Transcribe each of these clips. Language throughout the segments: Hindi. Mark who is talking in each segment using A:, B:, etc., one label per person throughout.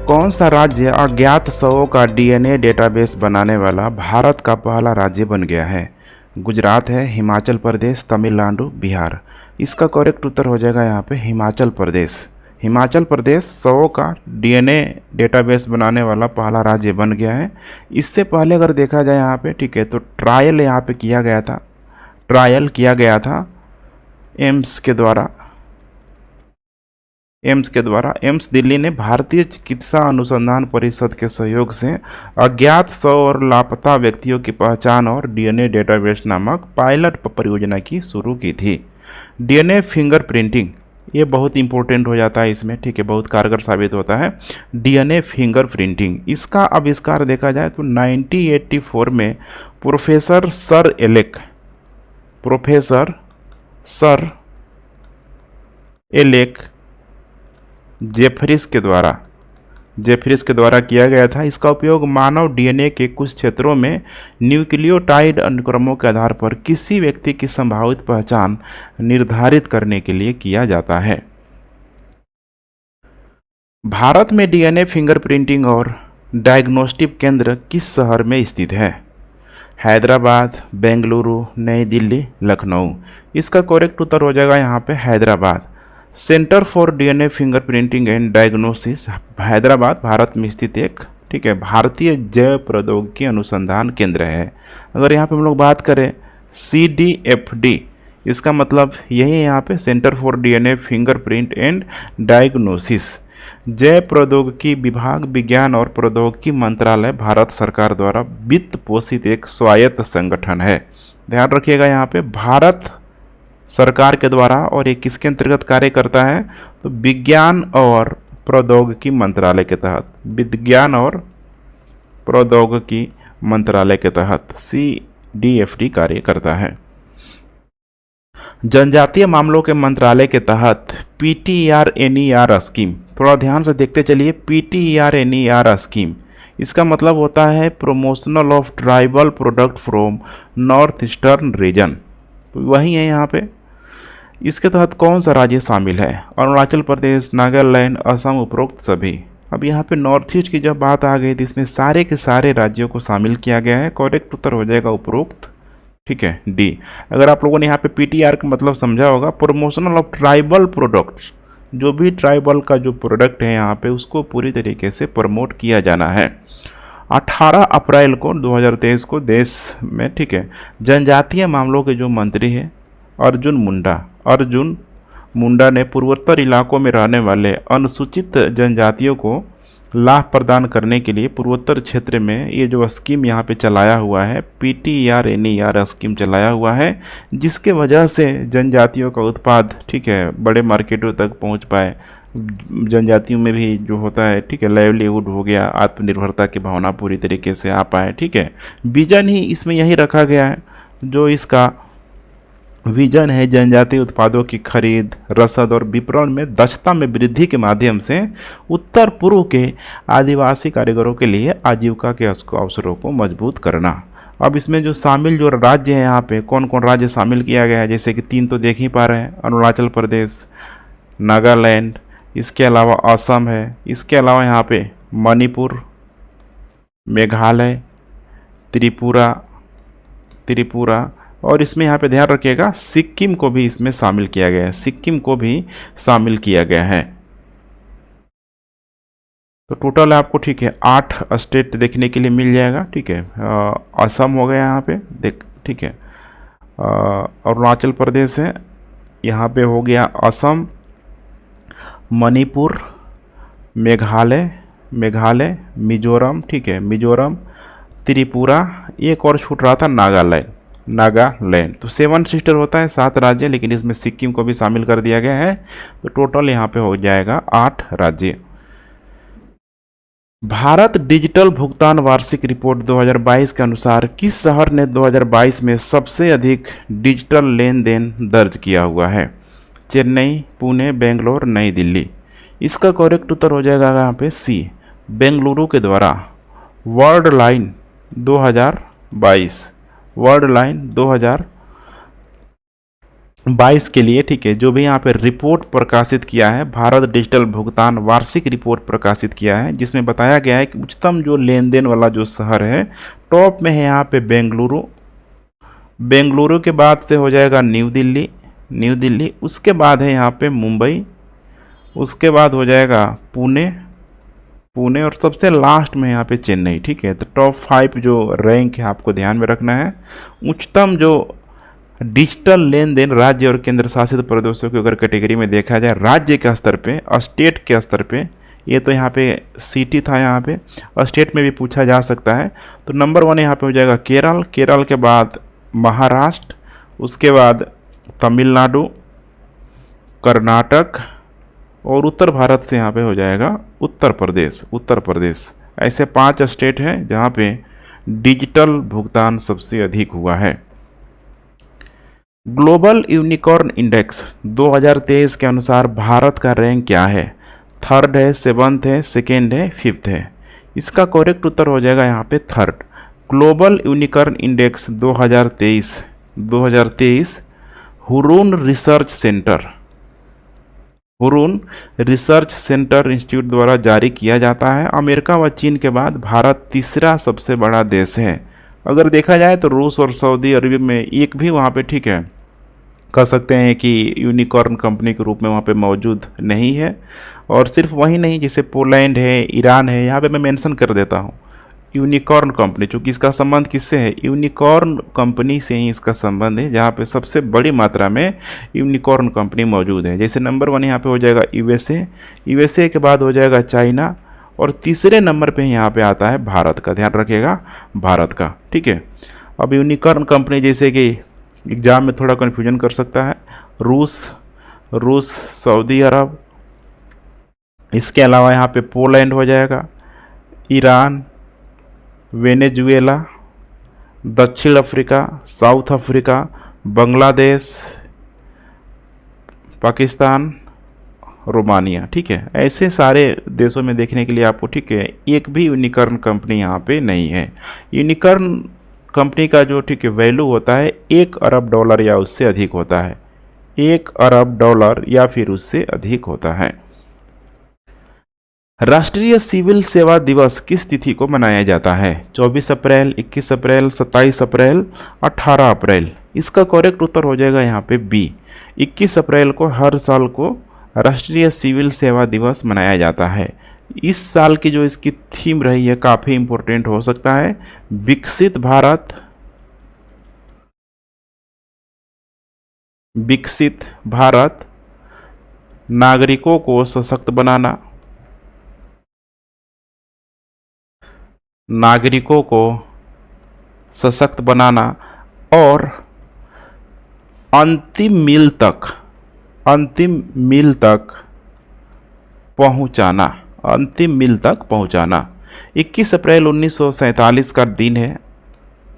A: कौन सा राज्य अज्ञात शवों का डीएनए डेटाबेस बनाने वाला भारत का पहला राज्य बन गया है? गुजरात है, हिमाचल प्रदेश, तमिलनाडु, बिहार। इसका करेक्ट उत्तर हो जाएगा यहाँ पे हिमाचल प्रदेश। हिमाचल प्रदेश शवों का डीएनए डेटाबेस बनाने वाला पहला राज्य बन गया है। इससे पहले अगर देखा जाए यहाँ पे, ठीक है, तो ट्रायल यहाँ पे किया गया था, एम्स के द्वारा। एम्स दिल्ली ने भारतीय चिकित्सा अनुसंधान परिषद के सहयोग से अज्ञात शव और लापता व्यक्तियों की पहचान और डीएनए डेटाबेस नामक पायलट परियोजना की शुरू की थी। डीएनए फिंगरप्रिंटिंग, ये बहुत इंपॉर्टेंट हो जाता है इसमें, ठीक है, बहुत कारगर साबित होता है। डीएनए फिंगरप्रिंटिंग, इसका आविष्कार देखा जाए तो 1984 में प्रोफेसर सर एलेक जेफरिस के द्वारा किया गया था। इसका उपयोग मानव डीएनए के कुछ क्षेत्रों में न्यूक्लियोटाइड अनुक्रमों के आधार पर किसी व्यक्ति की संभावित पहचान निर्धारित करने के लिए किया जाता है। भारत में डीएनए फिंगरप्रिंटिंग और डायग्नोस्टिक केंद्र किस शहर में स्थित है? हैदराबाद, बेंगलुरु, नई दिल्ली, लखनऊ। इसका करेक्ट उत्तर हो जाएगा यहाँ पे Hyderabad. Centre for DNA fingerprinting and diagnosis Hyderabad Bharat में स्थित एक, ठीक है, भारतीय जैव प्रौद्योगिकी अनुसंधान केंद्र है। अगर यहाँ पे हम लोग बात करें CDFD, इसका मतलब यही है यहाँ पे centre for DNA fingerprint and diagnosis. जैव प्रौद्योगिकी विभाग, विज्ञान और प्रौद्योगिकी मंत्रालय भारत सरकार द्वारा वित्त पोषित एक स्वायत्त संगठन है। ध्यान रखिएगा यहाँ पे भारत सरकार के द्वारा, और ये किसके अंतर्गत कार्य करता है? तो विज्ञान और प्रौद्योगिकी मंत्रालय के तहत, विज्ञान और प्रौद्योगिकी मंत्रालय के तहत CDFD कार्य करता है। जनजातीय मामलों के मंत्रालय के तहत PTRNER स्कीम, थोड़ा ध्यान से देखते चलिए। PTRNER स्कीम, इसका मतलब होता है promotional of tribal product from north eastern region, वही है यहाँ पे। इसके तहत कौन सा राज्य शामिल है? अरुणाचल प्रदेश, नागालैंड, असम, उपरोक्त सभी। अब यहाँ पे नॉर्थ ईस्ट की जब बात आ गई तो इसमें सारे के सारे राज्यों को शामिल किया गया है। करेक्ट उत्तर हो जाएगा उपरोक्त, ठीक है, D। अगर आप लोगों ने यहाँ पे PTR का मतलब समझा होगा, प्रमोशनल ऑफ ट्राइबल प्रोडक्ट्स, जो भी ट्राइबल का जो प्रोडक्ट है यहाँ पे उसको पूरी तरीके से प्रमोट किया जाना है। 18 अप्रैल को 2023 को देश में, ठीक है, जनजातीय मामलों के जो मंत्री हैं अर्जुन मुंडा ने पूर्वोत्तर इलाकों में रहने वाले अनुसूचित जनजातियों को लाभ प्रदान करने के लिए पूर्वोत्तर क्षेत्र में ये जो स्कीम यहाँ पे चलाया हुआ है, PTRNER स्कीम चलाया हुआ है, जिसके वजह से जनजातियों का उत्पाद, ठीक है, बड़े मार्केटों तक पहुँच पाए। जनजातियों में भी जो होता है, ठीक है, लाइवलीहुड हो गया, आत्मनिर्भरता की भावना पूरी तरीके से आ पाए, ठीक है। विजन ही इसमें यही रखा गया है, जो इसका विजन है जनजातीय उत्पादों की खरीद, रसद और विपणन में दक्षता में वृद्धि के माध्यम से उत्तर पूर्व के आदिवासी कारीगरों के लिए आजीविका के अवसरों को मजबूत करना। अब इसमें जो शामिल जो राज्य हैं यहाँ पे, कौन कौन राज्य शामिल किया गया है, जैसे कि 3 तो देख ही पा रहे हैं, अरुणाचल प्रदेश, नागालैंड, इसके अलावा असम है, इसके अलावा यहाँ पे मणिपुर, मेघालय, त्रिपुरा, और इसमें यहाँ पे ध्यान रखिएगा सिक्किम को भी इसमें शामिल किया गया है, सिक्किम को भी शामिल किया गया है। तो टोटल आपको, ठीक है, 8 स्टेट देखने के लिए मिल जाएगा, ठीक है। असम हो गया यहाँ पे देख, ठीक है, अरुणाचल प्रदेश है, यहाँ पे हो गया असम, मणिपुर, मेघालय, मिजोरम, ठीक है, मिजोरम, त्रिपुरा, एक और छूट रहा था नागालैंड। तो 7 सिस्टर होता है, 7 राज्य, लेकिन इसमें सिक्किम को भी शामिल कर दिया गया है। तो टोटल यहाँ पे हो जाएगा 8 राज्य। भारत डिजिटल भुगतान वार्षिक रिपोर्ट 2022 के अनुसार किस शहर ने 2022 में सबसे अधिक डिजिटल लेन देन दर्ज किया हुआ है? चेन्नई, पुणे, बेंगलोर, नई दिल्ली। इसका करेक्ट उत्तर हो जाएगा यहाँ पे C, बेंगलुरु के द्वारा वर्ल्ड लाइन 2022 22 के लिए, ठीक है, जो भी यहाँ पे रिपोर्ट प्रकाशित किया है, भारत डिजिटल भुगतान वार्षिक रिपोर्ट प्रकाशित किया है, जिसमें बताया गया है कि उच्चतम जो लेन देन वाला जो शहर है, टॉप में है यहाँ पे बेंगलुरु। बेंगलुरु के बाद से हो जाएगा न्यू दिल्ली, उसके बाद है यहाँ पे मुंबई, उसके बाद हो जाएगा पुणे, और सबसे लास्ट में यहाँ पे चेन्नई। ठीक है, तो टॉप 5 जो रैंक है आपको ध्यान में रखना है। उच्चतम जो डिजिटल लेन देन राज्य और केंद्र शासित प्रदेशों की अगर कैटेगरी में देखा जाए, राज्य के स्तर पे, स्टेट के स्तर पे, ये तो यहाँ पे सिटी था, यहाँ पे स्टेट में भी पूछा जा सकता है। तो नंबर 1 यहाँ पे हो जाएगा केरल के बाद महाराष्ट्र, उसके बाद तमिलनाडु, कर्नाटक, और उत्तर भारत से यहाँ पे हो जाएगा उत्तर प्रदेश। ऐसे 5 स्टेट हैं जहाँ पे डिजिटल भुगतान सबसे अधिक हुआ है। ग्लोबल यूनिकॉर्न इंडेक्स 2023 के अनुसार भारत का रैंक क्या है? 3rd है, 7th है, 2nd है, 5th है। इसका करेक्ट उत्तर हो जाएगा यहाँ पे 3rd। Global unicorn index 2023 Hurun research centre institute द्वारा जारी किया जाता है। अमेरिका व चीन के बाद भारत तीसरा सबसे बड़ा देश है। अगर देखा जाए तो रूस और सऊदी अरब में एक भी वहाँ पे, ठीक है, कह सकते हैं कि यूनिकॉर्न कंपनी के रूप में वहाँ पे मौजूद नहीं है। और सिर्फ वही नहीं, जैसे पोलैंड है, ईरान है, यहाँ पे मैं मेंशन कर देता हूँ यूनिकॉर्न कंपनी, चूँकि इसका संबंध किससे है? यूनिकॉर्न कंपनी से ही इसका संबंध है, जहाँ पे सबसे बड़ी मात्रा में यूनिकॉर्न कंपनी मौजूद है। जैसे नंबर 1 यहाँ पे हो जाएगा यूएसए के बाद हो जाएगा चाइना, और तीसरे नंबर पे यहाँ पे आता है भारत का। ध्यान रखिएगा, भारत का। ठीक है, अब यूनिकॉर्न कंपनी जैसे कि एग्जाम में थोड़ा कन्फ्यूजन कर सकता है, रूस, सऊदी अरब, इसके अलावा यहाँ पे पोलैंड हो जाएगा, ईरान, वेनेजुएला, दक्षिण Africa, south Africa, Bangladesh, Pakistan, Romania. ठीक है, ऐसे सारे देशों में देखने के लिए आपको, ठीक है, एक भी यूनिकॉर्न कंपनी यहाँ पे नहीं है। यूनिकॉर्न कंपनी का जो, ठीक है, वैल्यू होता है $1 अरब या उससे अधिक होता है, $1 अरब या फिर उससे अधिक होता है। राष्ट्रीय सिविल सेवा दिवस किस तिथि को मनाया जाता है? 24 अप्रैल, 21 अप्रैल, 27 अप्रैल, 18 अप्रैल। इसका करेक्ट उत्तर हो जाएगा यहाँ पे बी। 21 अप्रैल को हर साल को राष्ट्रीय सिविल सेवा दिवस मनाया जाता है। इस साल की जो इसकी थीम रही है काफ़ी इम्पोर्टेंट हो सकता है, विकसित भारत, नागरिकों को सशक्त बनाना, और अंतिम मील तक पहुंचाना। 21 अप्रैल 1947 का दिन है,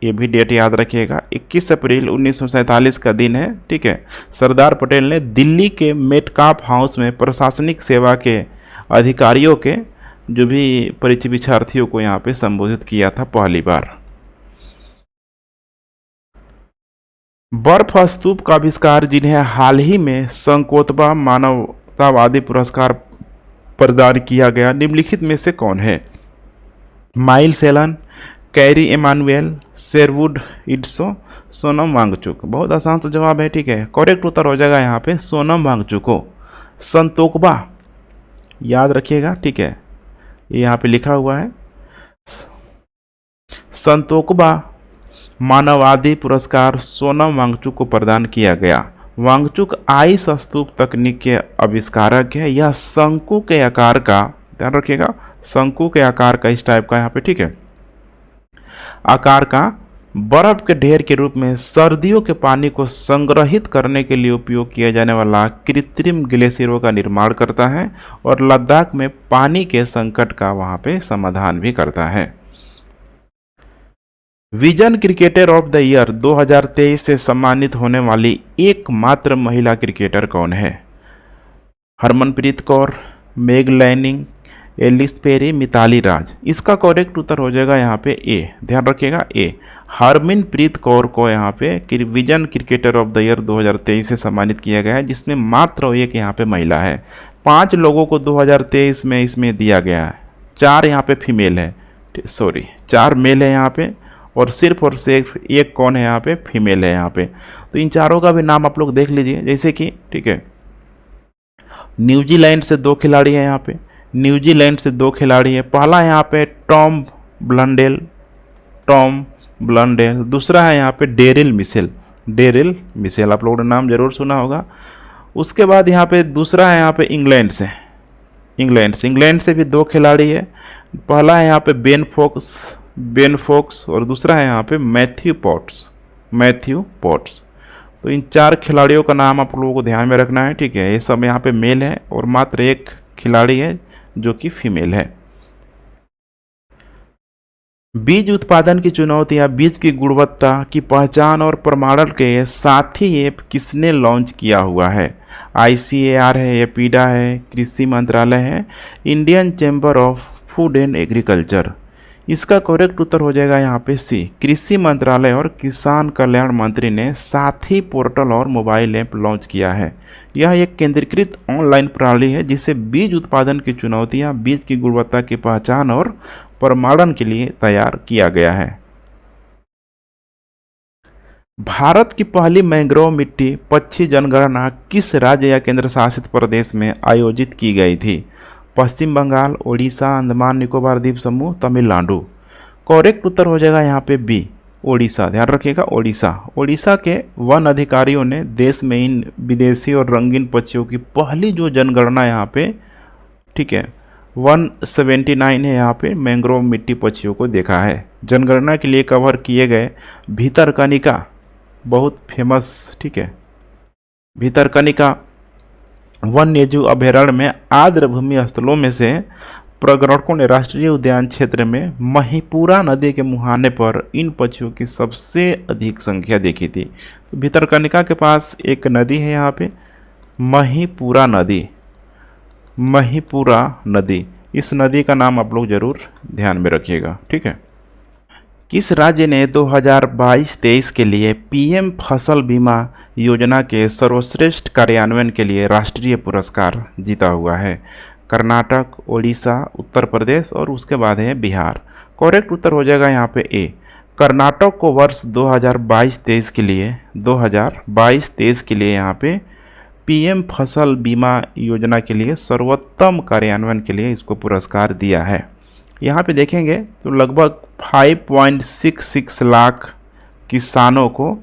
A: ये भी डेट याद रखिएगा, 21 अप्रैल 1947 का दिन है। ठीक है, सरदार पटेल ने दिल्ली के मेटकाफ हाउस में प्रशासनिक सेवा के अधिकारियों के जो भी परीक्षार्थियों को यहाँ पे संबोधित किया था पहली बार। बर्फ स्तूप का आविष्कार, जिन्हें हाल ही में संकोतबा मानवतावादी पुरस्कार प्रदान किया गया, निम्नलिखित में से कौन है? Miles Allen, Kerry Emanuel, Sherwood Idso, Sonam Wangchuk. बहुत आसान सा जवाब है। ठीक है, करेक्ट उत्तर हो जाएगा यहाँ पे सोनम वांगचुको। संतोकबा याद रखिएगा, ठीक है, ये यहाँ पे लिखा हुआ है। संतोकबा मानवाधिकार पुरस्कार सोनम वांगचुक को प्रदान किया गया। वांगचुक आइस स्तूप तकनीक के आविष्कारक है। यह शंकु के आकार का, ध्यान रखिएगा, शंकु के आकार का, इस टाइप का यहाँ पे, ठीक है, आकार का बर्फ के ढेर के रूप में सर्दियों के पानी को संग्रहित करने के लिए उपयोग किया जाने वाला कृत्रिम ग्लेशियरों का निर्माण करता है, और लद्दाख में पानी के संकट का वहाँ पे समाधान भी करता है। Vision cricketer of the year 2023 से सम्मानित होने वाली एकमात्र महिला क्रिकेटर कौन है? Harmanpreet Kaur, Meg Lanning, Ellyse Perry, Mithali Raj. इसका करेक्ट उत्तर हो जाएगा यहाँ पे ए, ध्यान रखिएगा ए। हरमनप्रीत कौर को यहाँ पे vision cricketer of the year 2023 से सम्मानित किया गया है, जिसमें मात्र एक यहाँ पे महिला है। 5 लोगों को 2023 में इसमें दिया गया है, 4 यहाँ पे फीमेल है, सॉरी 4 मेल है यहाँ पे, और सिर्फ एक कौन है यहाँ पे, फीमेल है यहाँ पे। तो इन चारों का भी नाम आप लोग देख लीजिए, जैसे कि ठीक है, न्यूजीलैंड से 2 खिलाड़ी हैं यहाँ पे, न्यूजीलैंड से 2 खिलाड़ी है। पहला यहाँ पे टॉम ब्लंडेल, दूसरा है यहाँ पे डेरिल मिशेल, आप लोगों ने नाम जरूर सुना होगा। उसके बाद यहाँ पे दूसरा है यहाँ पे इंग्लैंड से भी 2 खिलाड़ी है। पहला है यहाँ पे बेन फोक्स और दूसरा है यहाँ पे मैथ्यू पॉट्स। तो इन 4 खिलाड़ियों का नाम आप लोगों को ध्यान में रखना है, ठीक है। ये सब यहाँ पे मेल है और मात्र एक खिलाड़ी है जो कि फीमेल है। बीज उत्पादन की चुनौतियां, बीज की गुणवत्ता की पहचान और प्रमाणन के साथ ही ऐप किसने लॉन्च किया हुआ है? ICAR है, एपीडा है, कृषि मंत्रालय है, Indian chamber of food and agriculture. इसका करेक्ट उत्तर हो जाएगा यहाँ पे सी, कृषि मंत्रालय और किसान कल्याण मंत्री ने साथी पोर्टल और मोबाइल ऐप लॉन्च किया है। यह एक केंद्रीकृत ऑनलाइन प्रणाली है जिसे बीज उत्पादन की चुनौतियां, बीज की गुणवत्ता की पहचान और प्रमाणन के लिए तैयार किया गया है। भारत की पहली मैंग्रोव मिट्टी पक्षी जनगणना किस राज्य या केंद्र शासित प्रदेश में आयोजित की गई थी? पश्चिम बंगाल, ओडिशा, अंडमान निकोबार द्वीप समूह, तमिलनाडु। करेक्ट उत्तर हो जाएगा यहाँ पे बी, ओडिशा, ध्यान रखिएगा ओडिशा। ओडिशा के वन अधिकारियों ने देश में इन विदेशी और रंगीन पक्षियों की पहली जो जनगणना यहाँ पे, ठीक है, 179 है यहाँ पे मैंग्रोव मिट्टी पक्षियों को देखा है। जनगणना के लिए कवर किए गए भितरकनिका, बहुत फेमस, ठीक है, भितरकनिका वन्यजीव अभयारण्य में आर्द्रभूमि स्थलों में से पर्यटकों ने राष्ट्रीय उद्यान क्षेत्र में महीपुरा नदी के मुहाने पर इन पक्षियों की सबसे अधिक संख्या देखी थी। तो भितरकनिका के पास एक नदी है यहाँ पे, महीपुरा नदी। इस नदी का नाम आप लोग जरूर ध्यान में रखिएगा, ठीक है। किस राज्य ने 2022-23 के लिए PM फसल बीमा योजना के सर्वश्रेष्ठ कार्यान्वयन के लिए राष्ट्रीय पुरस्कार जीता हुआ है? कर्नाटक, ओडिशा, उत्तर प्रदेश और उसके बाद है बिहार। करेक्ट उत्तर हो जाएगा यहाँ पे ए। कर्नाटक को वर्ष 2022-23 के लिए यहाँ पे PM फसल बीमा योजना के लिए सर्वोत्तम कार्यान्वयन के लिए इसको पुरस्कार दिया है। यहाँ पे देखेंगे तो लगभग 5.66 लाख किसानों को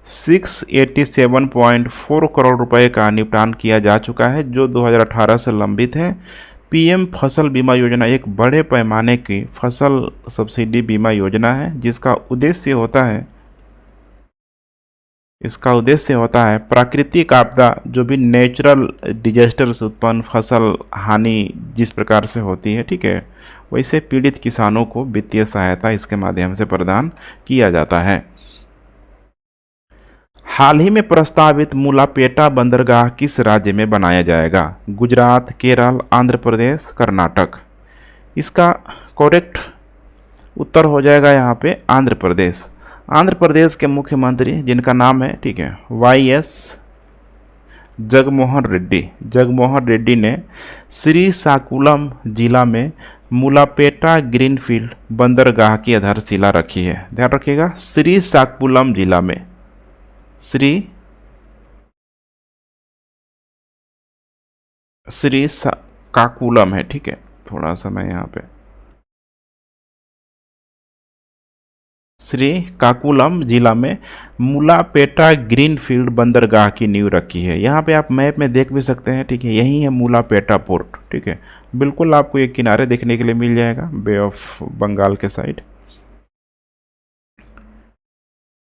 A: 687.4 करोड़ रुपए का निपटान किया जा चुका है, जो 2018 से लंबित है। PM फसल बीमा योजना एक बड़े पैमाने की फसल सब्सिडी बीमा योजना है, जिसका उद्देश्य होता है प्राकृतिक आपदा, जो भी नेचुरल डिजास्टर से उत्पन्न फसल हानि जिस प्रकार से होती है, ठीक है, वैसे पीड़ित किसानों को वित्तीय सहायता इसके माध्यम से प्रदान किया जाता है। हाल ही में प्रस्तावित मुलापेटा बंदरगाह किस राज्य में बनाया जाएगा? गुजरात, केरल, आंध्र प्रदेश, कर्नाटक। इसका करेक्ट उत्तर हो जाएगा यहाँ पे आंध्र प्रदेश। आंध्र प्रदेश के मुख्यमंत्री, जिनका नाम है, ठीक है, YS जगमोहन रेड्डी ने श्रीकाकुलम जिला में मुलापेटा ग्रीनफील्ड बंदरगाह की आधारशिला रखी है। ध्यान रखिएगा, श्रीकाकुलम जिला में, श्रीकाकुलम है, ठीक है, थोड़ा सा मैं यहाँ पे श्रीकाकुलम जिला में मुलापेटा ग्रीनफील्ड बंदरगाह की नींव रखी है। यहाँ पे आप मैप में देख भी सकते हैं, ठीक है, यही है मुलापेटा पोर्ट, ठीक है, बिल्कुल आपको एक किनारे देखने के लिए मिल जाएगा बे ऑफ बंगाल के साइड।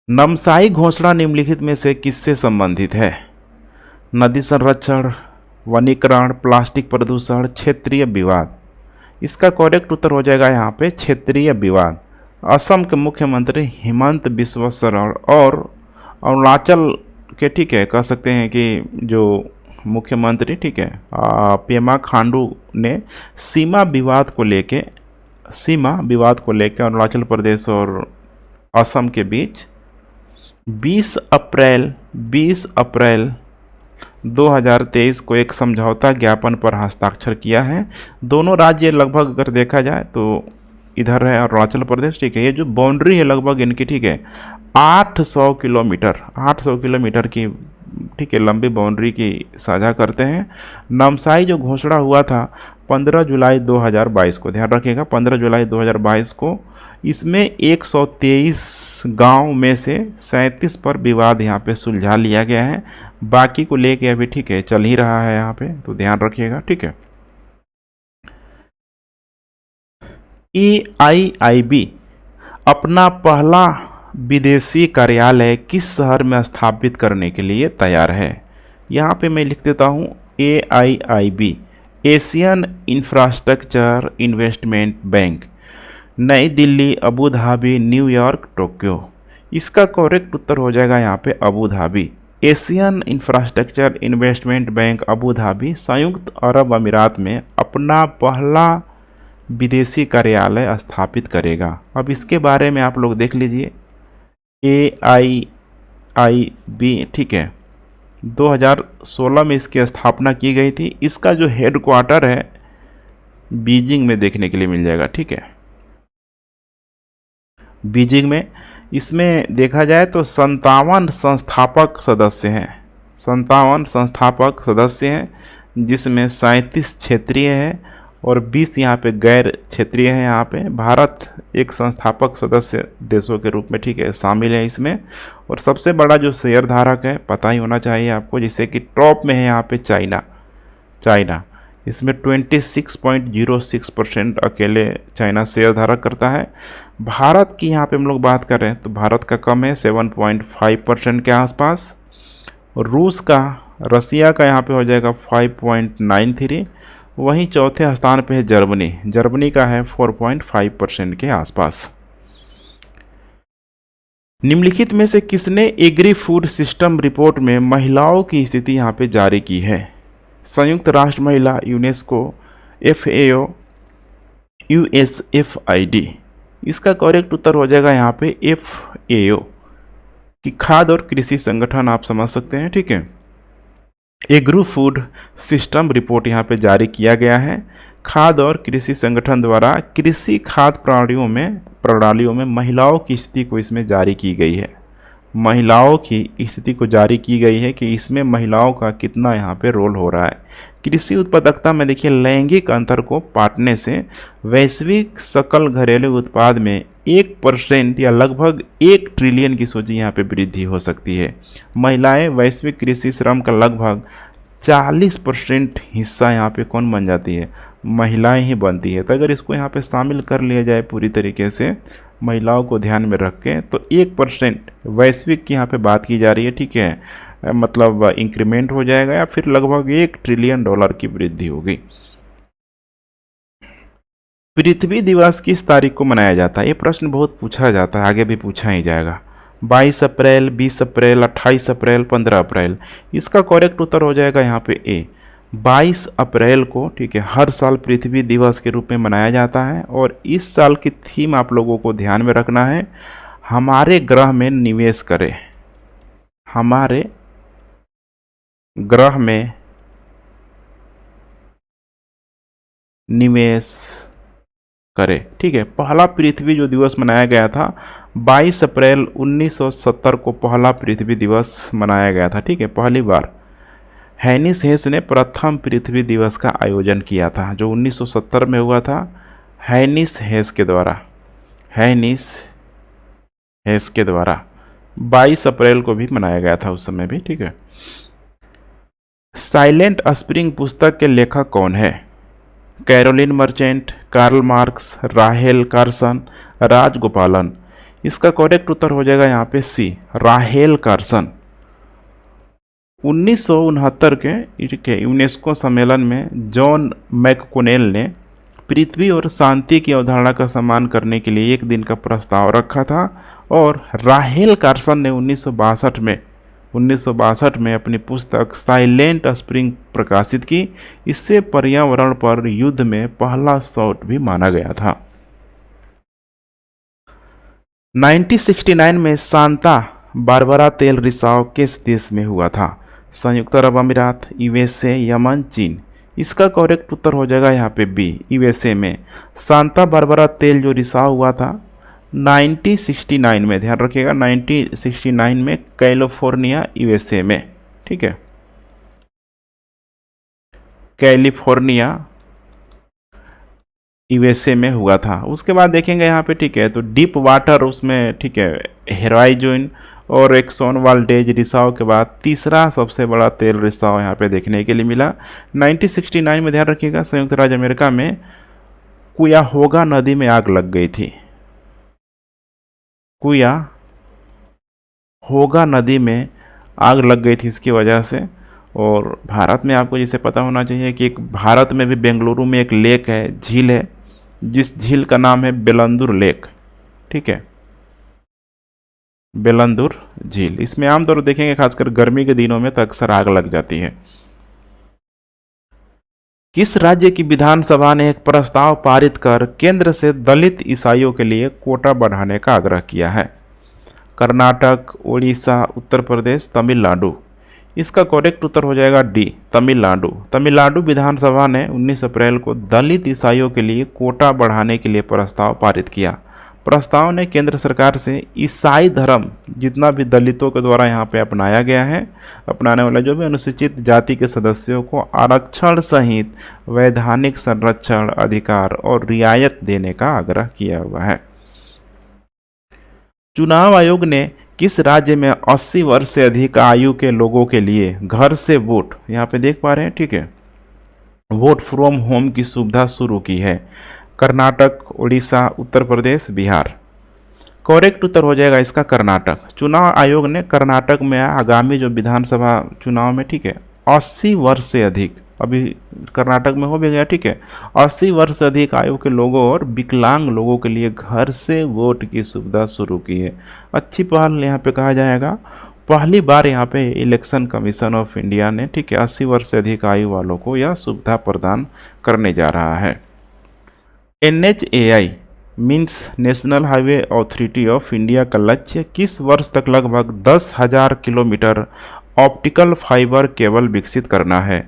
A: नामसाई घोषणा निम्नलिखित में से किससे संबंधित है? नदी संरक्षण, वनीकरण, प्लास्टिक प्रदूषण, क्षेत्रीय विवाद। इसका करेक्ट उत्तर हो जाएगा यहाँ पे क्षेत्रीय विवाद। असम के मुख्यमंत्री हिमंत बिस्वा शर्मा और अरुणाचल के, ठीक है, कह सकते हैं कि जो मुख्यमंत्री, ठीक है, पेमा खांडू ने सीमा विवाद को लेके अरुणाचल प्रदेश और असम के बीच 20 अप्रैल 2023 को एक समझौता ज्ञापन पर हस्ताक्षर किया है। दोनों राज्य लगभग अगर देखा जाए तो इधर है अरुणाचल प्रदेश, ठीक है, ये जो बाउंड्री है लगभग इनकी, ठीक है, 800 किलोमीटर की, ठीक है, लंबी बाउंड्री की साझा करते हैं। नामसाई जो घोषणा हुआ था 15 जुलाई 2022 को, ध्यान रखिएगा 15 जुलाई 2022 को, इसमें 123 गांव में से 37 पर विवाद यहाँ पे सुलझा लिया गया है। बाकी को लेके अभी, ठीक है, चल ही रहा है यहाँ पे, तो ध्यान रखिएगा, ठीक है। AIIB अपना पहला विदेशी कार्यालय किस शहर में स्थापित करने के लिए तैयार है? यहाँ पे मैं लिख देता हूँ AIIB, Asian infrastructure investment bank, New Delhi, Abu Dhabi, New York, Tokyo. इसका करेक्ट उत्तर हो जाएगा यहाँ पे Abu Dhabi. Asian infrastructure investment bank Abu Dhabi संयुक्त अरब अमीरात में अपना पहला विदेशी कार्यालय स्थापित करेगा। अब इसके बारे में आप लोग देख लीजिए, AIIB, ठीक है, 2016 में इसकी स्थापना की गई थी। इसका जो हेडक्वार्टर है बीजिंग में देखने के लिए मिल जाएगा, ठीक है, बीजिंग में। इसमें देखा जाए तो 57 संस्थापक सदस्य हैं, जिसमें 37 क्षेत्रीय हैं और 20 यहाँ पे गैर क्षेत्रीय हैं। यहाँ पे भारत एक संस्थापक सदस्य देशों के रूप में, ठीक है, शामिल है इसमें। और सबसे बड़ा जो शेयर धारक है पता ही होना चाहिए आपको, जिससे कि टॉप में है यहाँ पे चाइना। इसमें 26.06% अकेले चाइना शेयर धारक करता है। भारत की यहाँ पे हम लोग बात कर रहे हैं तो भारत का कम है, 7.5% के आसपास। रसिया का यहाँ पे हो जाएगा 5.93। वहीं चौथे स्थान पे है जर्मनी का है 4.5% के आसपास। निम्नलिखित में से किसने एग्री फूड सिस्टम रिपोर्ट में महिलाओं की स्थिति यहाँ पे जारी की है? संयुक्त राष्ट्र महिला, यूनेस्को, FAO, USFID। इसका करेक्ट उत्तर हो जाएगा यहाँ पे FAO कि खाद्य और कृषि संगठन आप समझ सकते हैं, ठीक है। एग्रो फूड सिस्टम रिपोर्ट यहाँ पे जारी किया गया है। खाद्य और कृषि संगठन द्वारा कृषि खाद्य प्रणालियों में महिलाओं की स्थिति को इसमें जारी की गई है। महिलाओं की स्थिति को जारी की गई है कि इसमें महिलाओं का कितना यहाँ पे रोल हो रहा है। कृषि उत्पादकता में देखिए, लैंगिक अंतर को पाटने से वैश्विक सकल घरेलू उत्पाद में 1% या लगभग 1 ट्रिलियन की सोची यहाँ पे वृद्धि हो सकती है। महिलाएं वैश्विक कृषि श्रम का लगभग 40% हिस्सा यहाँ पे कौन बन जाती है? महिलाएं ही बनती है। तो अगर इसको यहाँ पे शामिल कर लिया जाए पूरी तरीके से महिलाओं को ध्यान में रख के, तो 1% वैश्विक की यहाँ पे बात की जा रही है, ठीक है, मतलब इंक्रीमेंट हो जाएगा या फिर लगभग $1 ट्रिलियन की वृद्धि होगी। पृथ्वी दिवस किस तारीख को मनाया जाता है? ये प्रश्न बहुत पूछा जाता है, आगे भी पूछा ही जाएगा। 22 अप्रैल, 20 अप्रैल, 28 अप्रैल, 15 अप्रैल। इसका करेक्ट उत्तर हो जाएगा यहाँ पे A, 22 अप्रैल को, ठीक है, हर साल पृथ्वी दिवस के रूप में मनाया जाता है। और इस साल की थीम आप लोगों को ध्यान में रखना है, हमारे ग्रह में निवेश करें, हमारे ग्रह में निवेश करें, ठीक है। पहला पृथ्वी जो दिवस मनाया गया था 22 अप्रैल 1970 को पहला पृथ्वी दिवस मनाया गया था, ठीक है, पहली बार। हैनिस हेस ने प्रथम पृथ्वी दिवस का आयोजन किया था, जो 1970 में हुआ था हैनिस हेस के द्वारा 22 अप्रैल को भी मनाया गया था उस समय भी, ठीक है। साइलेंट स्प्रिंग पुस्तक के लेखक कौन है? कैरोलिन मर्चेंट, कार्ल मार्क्स, राहेल कार्सन, राजगोपालन। इसका करेक्ट उत्तर हो जाएगा यहाँ पे C, राहेल कार्सन। 1969 के यूनेस्को सम्मेलन में जॉन मैककोनेल ने पृथ्वी और शांति की अवधारणा का सम्मान करने के लिए एक दिन का प्रस्ताव रखा था। और राहेल कार्सन ने 1962 में 1962 में अपनी पुस्तक साइलेंट स्प्रिंग प्रकाशित की। इससे पर्यावरण पर युद्ध में पहला शॉट भी माना गया था। 1969 में सांता बारबरा तेल रिसाव किस देश में हुआ था? संयुक्त अरब अमीरात, यूएसए, यमन, चीन। इसका करेक्ट उत्तर हो जाएगा यहाँ पे बी, यूएसए में। सांता बारबरा तेल जो रिसाव हुआ था 1969 में, ध्यान रखिएगा 1969 में कैलिफोर्निया, यूएसए में। ठीक है, कैलिफोर्निया, यूएसए में हुआ था। उसके बाद देखेंगे यहाँ पे, ठीक है, तो डीप वाटर उसमें, ठीक है, हेराइजोन और एक्सॉन वाल्डेज रिसाव के बाद तीसरा सबसे बड़ा तेल रिसाव यहाँ पे देखने के लिए मिला 1969 में। ध्यान रखिएगा संयुक्त राज्य अमेरिका में कुयाहोगा नदी में आग लग गई थी। कुयाहोगा नदी में आग लग गई थी इसकी वजह से। और भारत में आपको जैसे पता होना चाहिए कि एक भारत में भी बेंगलुरु में एक लेक है, झील है, जिस झील का नाम है बेलंदुर लेक। ठीक है, बेलंदुर झील। इसमें आमतौर पर देखेंगे खासकर गर्मी के दिनों में तो अक्सर आग लग जाती है। किस राज्य की विधानसभा ने एक प्रस्ताव पारित कर केंद्र से दलित ईसाइयों के लिए कोटा बढ़ाने का आग्रह किया है? कर्नाटक, उड़ीसा, उत्तर प्रदेश, तमिलनाडु। इसका करेक्ट उत्तर हो जाएगा डी, तमिलनाडु। तमिलनाडु विधानसभा ने 19 अप्रैल को दलित ईसाइयों के लिए कोटा बढ़ाने के लिए प्रस्ताव पारित किया। प्रस्ताव ने केंद्र सरकार से ईसाई धर्म जितना भी दलितों के द्वारा यहाँ पे अपनाया गया है, अपनाने वाले जो भी अनुसूचित जाति के सदस्यों को आरक्षण सहित वैधानिक संरक्षण, अधिकार और रियायत देने का आग्रह किया हुआ है। चुनाव आयोग ने किस राज्य में 80 वर्ष से अधिक आयु के लोगों के लिए घर से वोट, यहाँ पे देख पा रहे हैं, ठीक है, वोट फ्रॉम होम की सुविधा शुरू की है? कर्नाटक, उड़ीसा, उत्तर प्रदेश, बिहार। करेक्ट उत्तर हो जाएगा इसका कर्नाटक। चुनाव आयोग ने कर्नाटक में आगामी जो विधानसभा चुनाव में, ठीक है, 80 वर्ष से अधिक, अभी कर्नाटक में हो भी गया, ठीक है, 80 वर्ष से अधिक आयु के लोगों और विकलांग लोगों के लिए घर से वोट की सुविधा शुरू की है। अच्छी पहल यहाँ पे कहा जाएगा। पहली बार यहाँ पे इलेक्शन कमीशन ऑफ इंडिया ने, ठीक है, 80 वर्ष से अधिक आयु वालों को यह सुविधा प्रदान करने जा रहा है। NHAI means national highway authority of India का लक्ष्य किस वर्ष तक लगभग 10,000 किलोमीटर ऑप्टिकल फाइबर केबल विकसित करना है?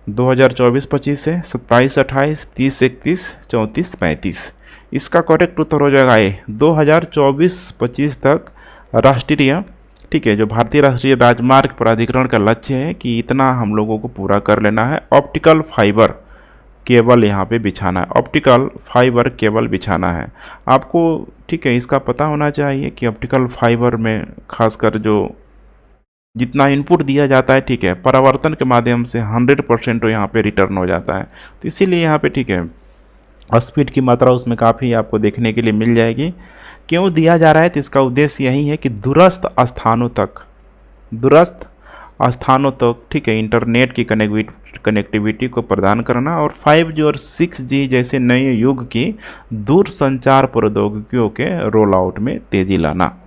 A: 2024-25 से 27-28, 30-31, 34-35। इसका करेक्ट उत्तर हो जाएगा ए, 2024-25 तक राष्ट्रीय, ठीक है, जो भारतीय राष्ट्रीय राजमार्ग प्राधिकरण का लक्ष्य है कि इतना हम लोगों को पूरा कर लेना है। ऑप्टिकल फाइबर केबल यहाँ पे बिछाना है, ऑप्टिकल फाइबर केबल बिछाना है आपको, ठीक है। इसका पता होना चाहिए कि ऑप्टिकल फाइबर में खासकर जो जितना इनपुट दिया जाता है, ठीक है, परावर्तन के माध्यम से 100% तो यहाँ पे रिटर्न हो जाता है। तो इसीलिए यहाँ पे, ठीक है, स्पीड की मात्रा उसमें काफ़ी आपको देखने के लिए मिल जाएगी। क्यों दिया जा रहा है? तो इसका उद्देश्य यही है कि दूरस्थ स्थानों तक, ठीक है, इंटरनेट की कनेक्टिविटी को प्रदान करना और 5G और 6G जैसे नए युग की दूर संचार प्रौद्योगिकियों के रोल आउट में तेजी लाना।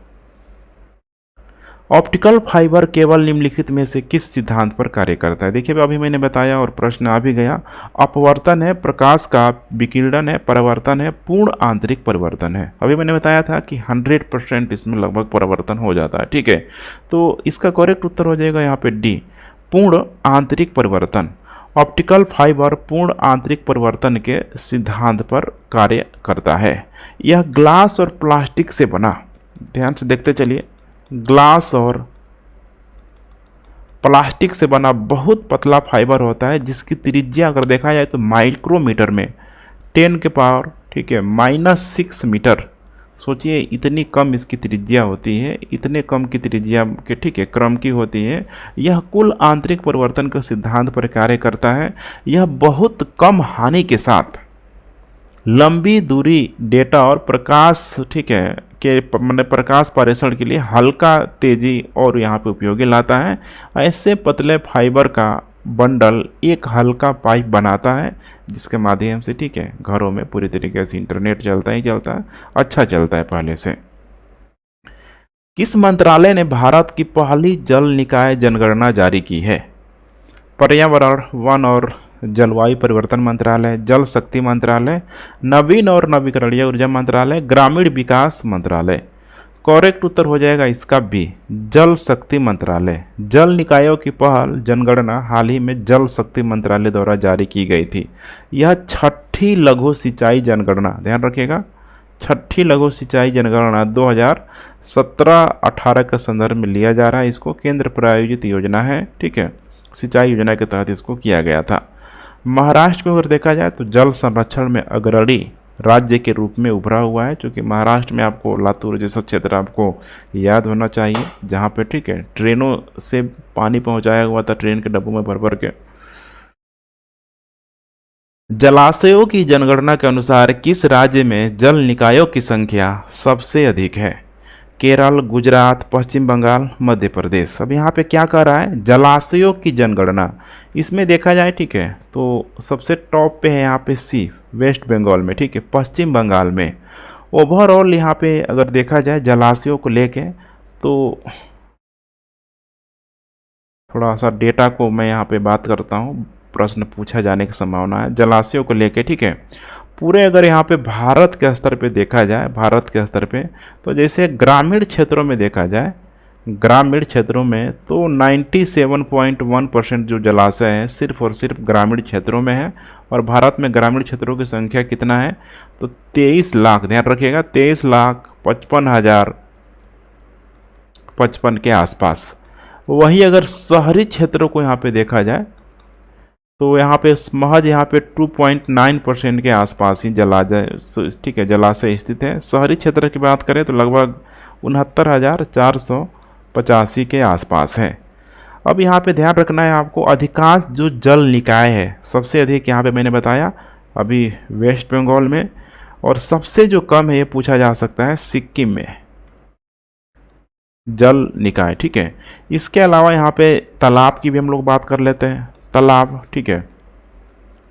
A: ऑप्टिकल फाइबर केबल निम्नलिखित में से किस सिद्धांत पर कार्य करता है? देखिए अभी मैंने बताया और प्रश्न आ भी गया। अपवर्तन है, प्रकाश का विकिरण है, परावर्तन है, पूर्ण आंतरिक परिवर्तन है। अभी मैंने बताया था कि 100% इसमें लगभग परिवर्तन हो जाता है, ठीक है। तो इसका करेक्ट उत्तर हो जाएगा यहाँ पे डी, पूर्ण आंतरिक परिवर्तन। ऑप्टिकल फाइबर पूर्ण आंतरिक परिवर्तन के सिद्धांत पर कार्य करता है। यह ग्लास और प्लास्टिक से बना, ध्यान से देखते चलिए, ग्लास और प्लास्टिक से बना बहुत पतला फाइबर होता है जिसकी त्रिज्या अगर देखा जाए तो माइक्रोमीटर में 10 के पावर, ठीक है, -6 मीटर। सोचिए इतनी कम इसकी त्रिज्या होती है, इतने कम की त्रिज्या के, ठीक है, क्रम की होती है। यह कुल आंतरिक परिवर्तन के सिद्धांत पर कार्य करता है। यह बहुत कम हानि के साथ लंबी दूरी डेटा और प्रकाश, ठीक है, के प्रकाश पारेषण के लिए हल्का, तेजी और यहाँ पे उपयोगी लाता है। ऐसे पतले फाइबर का बंडल एक हल्का पाइप बनाता है जिसके माध्यम से, ठीक है, घरों में पूरी तरीके से इंटरनेट चलता ही चलता है, अच्छा चलता है पहले से। किस मंत्रालय ने भारत की पहली जल निकाय जनगणना जारी की है? पर्यावरण, वन और जलवायु परिवर्तन मंत्रालय, जल शक्ति मंत्रालय, नवीन और नवीकरणीय ऊर्जा मंत्रालय, ग्रामीण विकास मंत्रालय। करेक्ट उत्तर हो जाएगा इसका बी, जल शक्ति मंत्रालय। जल निकायों की पहल जनगणना हाल ही में जल शक्ति मंत्रालय द्वारा जारी की गई थी। यह छठी लघु सिंचाई जनगणना, ध्यान रखिएगा, छठी लघु सिंचाई जनगणना 2017-18 के संदर्भ में लिया जा रहा है। इसको केंद्र प्रायोजित योजना है, ठीक है, सिंचाई योजना के तहत इसको किया गया था। महाराष्ट्र को अगर देखा जाए तो जल संरक्षण में अग्रणी राज्य के रूप में उभरा हुआ है, क्योंकि महाराष्ट्र में आपको लातूर जैसा क्षेत्र आपको याद होना चाहिए, जहाँ पे, ठीक है, ट्रेनों से पानी पहुँचाया हुआ था, ट्रेन के डब्बों में भर भर के। जलाशयों की जनगणना के अनुसार किस राज्य में जल निकायों की संख्या सबसे अधिक है? केरल, गुजरात, पश्चिम बंगाल, मध्य प्रदेश। अब यहाँ पे क्या कर रहा है? जलाशयों की जनगणना। इसमें देखा जाए, ठीक है, तो सबसे टॉप पे है यहाँ पे सी, वेस्ट बंगाल में, ठीक है, पश्चिम बंगाल में। ओवरऑल यहाँ पे अगर देखा जाए जलाशयों को लेके, तो थोड़ा सा डेटा को मैं यहाँ पे बात करता हूँ, प्रश्न पूछा जाने की संभावना है जलाशयों को लेके, ठीक है। पूरे अगर यहाँ पे भारत के स्तर पे देखा जाए, भारत के स्तर पे, तो जैसे ग्रामीण क्षेत्रों में देखा जाए, ग्रामीण क्षेत्रों में तो 97.1% जो जलाशय हैं सिर्फ और सिर्फ ग्रामीण क्षेत्रों में है। और भारत में ग्रामीण क्षेत्रों की संख्या कितना है? तो 23 लाख, ध्यान रखिएगा, 23,55,055 के आसपास। वही अगर शहरी क्षेत्रों को यहाँ पे देखा जाए, तो यहाँ पे महज यहाँ पे 2.9% के आसपास ही जलाशय, ठीक है, जलाशय स्थित है। शहरी क्षेत्र की बात करें तो लगभग 69,485 के आसपास है। अब यहाँ पे ध्यान रखना है आपको, अधिकांश जो जल निकाय है, सबसे अधिक यहाँ पे मैंने बताया अभी वेस्ट बंगाल में, और सबसे जो कम है ये पूछा जा सकता है सिक्किम में जल निकाय, ठीक है। इसके अलावा यहाँ पे तालाब की भी हम लोग बात कर लेते हैं। तालाब, ठीक है,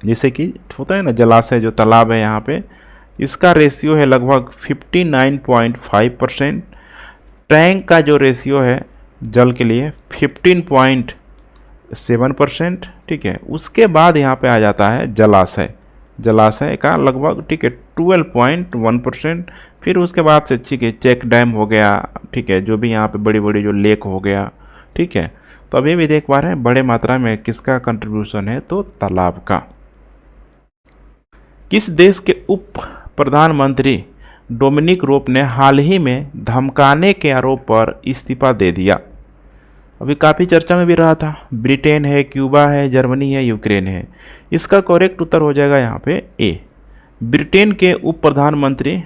A: जैसे कि होता है ना जलाशय, जो तालाब है यहाँ पे, इसका रेशियो है लगभग 59.5%। टैंक का जो रेशियो है जल के लिए 15.7%, ठीक है। उसके बाद यहाँ पे आ जाता है जलाशय, जलाशय का लगभग, ठीक है, 12.1%। फिर उसके बाद से, ठीक है, चेक डैम हो गया, ठीक है, जो भी यहाँ पे बड़ी बड़ी जो लेक हो गया, ठीक है। तो अभी भी देख पा रहे हैं बड़े मात्रा में किसका कंट्रीब्यूशन है? तो तालाब का। किस देश के उप प्रधानमंत्री डोमिनिक रोब ने हाल ही में धमकाने के आरोप पर इस्तीफा दे दिया? अभी काफ़ी चर्चा में भी रहा था। ब्रिटेन है, क्यूबा है, जर्मनी है, यूक्रेन है। इसका करेक्ट उत्तर हो जाएगा यहाँ पे ए, ब्रिटेन के उप प्रधानमंत्री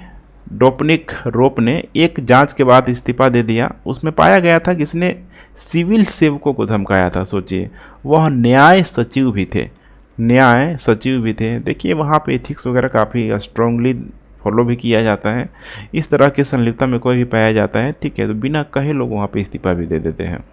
A: डोमिनिक रोब ने एक जांच के बाद इस्तीफा दे दिया। उसमें पाया गया था कि इसने सिविल सेवकों को धमकाया था। सोचिए, वह न्याय सचिव भी थे, न्याय सचिव भी थे। देखिए वहाँ पे एथिक्स वगैरह काफ़ी स्ट्रांगली फॉलो भी किया जाता है। इस तरह की संलिप्तता में कोई भी पाया जाता है, ठीक है, तो बिना कहे लोग वहाँ पे इस्तीफा भी दे देते हैं।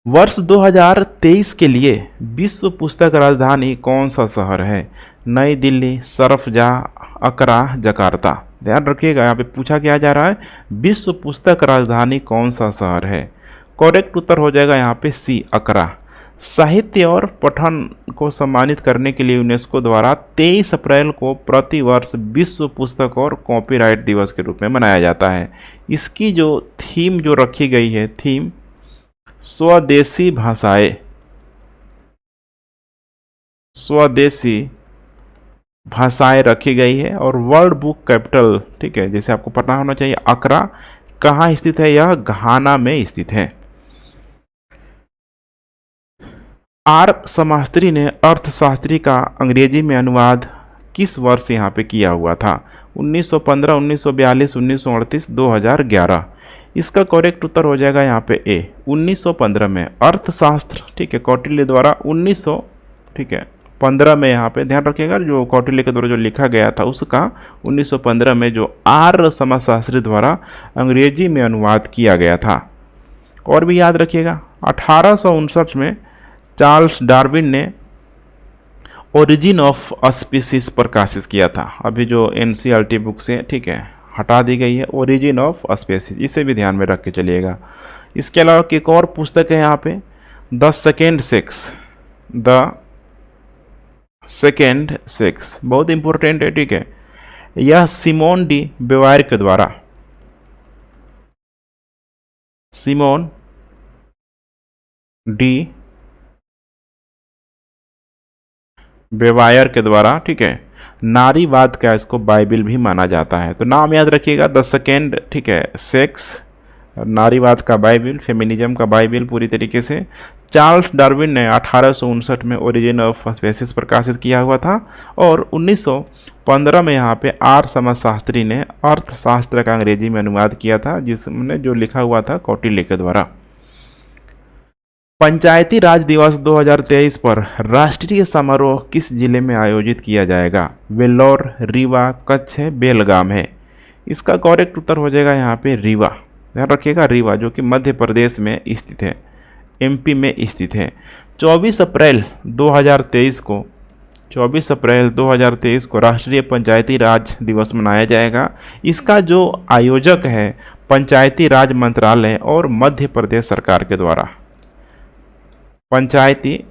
A: वर्ष 2023 के लिए विश्व पुस्तक राजधानी कौन सा शहर है? नई दिल्ली, शरफजाह, अकरा, जकार्ता। ध्यान रखिएगा, यहाँ पे पूछा क्या जा रहा है, विश्व पुस्तक राजधानी कौन सा शहर है? करेक्ट उत्तर हो जाएगा यहाँ पे सी, अकरा। साहित्य और पठन को सम्मानित करने के लिए यूनेस्को द्वारा 23 अप्रैल को प्रतिवर्ष विश्व पुस्तक और कॉपीराइट दिवस के रूप में मनाया जाता है। इसकी जो थीम जो रखी गई है, थीम स्वदेशी भाषाएं, स्वदेशी भाषाएं रखी गई है। और वर्ल्ड बुक कैपिटल, ठीक है, जैसे आपको पता होना चाहिए, अकरा कहाँ स्थित है? यह घाना में स्थित है। आर समास्त्री ने अर्थशास्त्री का अंग्रेजी में अनुवाद किस वर्ष यहाँ पे किया हुआ था? 1915, 1942, 1938, 2011। इसका करेक्ट उत्तर हो जाएगा यहाँ पे ए, 1915 में। अर्थशास्त्र, ठीक है, कौटिल्य द्वारा 1915 में यहाँ पे ध्यान रखिएगा, जो कौटिल्य के द्वारा जो लिखा गया था उसका 1915 में जो आर समाजशास्त्री द्वारा अंग्रेजी में अनुवाद किया गया था। और भी याद रखिएगा, 1859 में चार्ल्स डार्विन ने ओरिजिन ऑफ स्पीसीज प्रकाशित किया था। अभी जो एनसीईआरटी बुक से, ठीक है, हटा दी गई है, ओरिजिन ऑफ स्पेसिस, इसे भी ध्यान में रख के चलिएगा। इसके अलावा एक और पुस्तक है यहाँ पे, the second sex, the second sex, बहुत इंपॉर्टेंट है, ठीक है। यह सिमोन डी बेवायर के द्वारा, सिमोन डी बेवायर के द्वारा, ठीक है, नारीवाद का इसको बाइबिल भी माना जाता है। तो नाम याद रखिएगा, द सेकेंड, ठीक है, सेक्स, नारीवाद का बाइबिल, फेमिनिज्म का बाइबिल पूरी तरीके से। चार्ल्स डार्विन ने 1859 में ओरिजिन ऑफ स्पेसिस प्रकाशित किया हुआ था, और 1915 में यहाँ पे आर समाजशास्त्री ने अर्थशास्त्र का अंग्रेजी में अनुवाद किया था, जिसमें जो लिखा हुआ था कौटिल्य के द्वारा। पंचायती राज दिवस 2023 पर राष्ट्रीय समारोह किस जिले में आयोजित किया जाएगा? वेल्लोर, रीवा, कच्छ है, बेलगाम है। इसका करेक्ट उत्तर हो जाएगा यहाँ पे रीवा। ध्यान रखिएगा, रीवा जो कि मध्य प्रदेश में स्थित है, एमपी में स्थित है। 24 अप्रैल 2023 को 24 अप्रैल 2023 को राष्ट्रीय पंचायती राज दिवस मनाया जाएगा। इसका जो आयोजक है पंचायती राज मंत्रालय और मध्य प्रदेश सरकार के द्वारा, पंचायती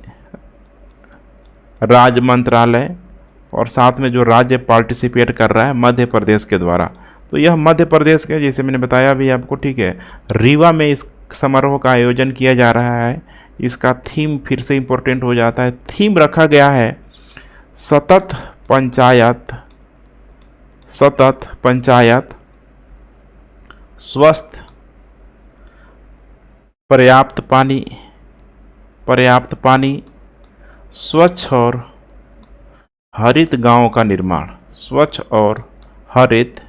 A: राज मंत्रालय और साथ में जो राज्य पार्टिसिपेट कर रहा है मध्य प्रदेश के द्वारा। तो यह मध्य प्रदेश के, जैसे मैंने बताया भी आपको, ठीक है, रीवा में इस समारोह का आयोजन किया जा रहा है। इसका थीम फिर से इम्पोर्टेंट हो जाता है, थीम रखा गया है सतत पंचायत, स्वस्थ, पर्याप्त पानी, स्वच्छ और हरित गांवों का निर्माण, स्वच्छ और हरित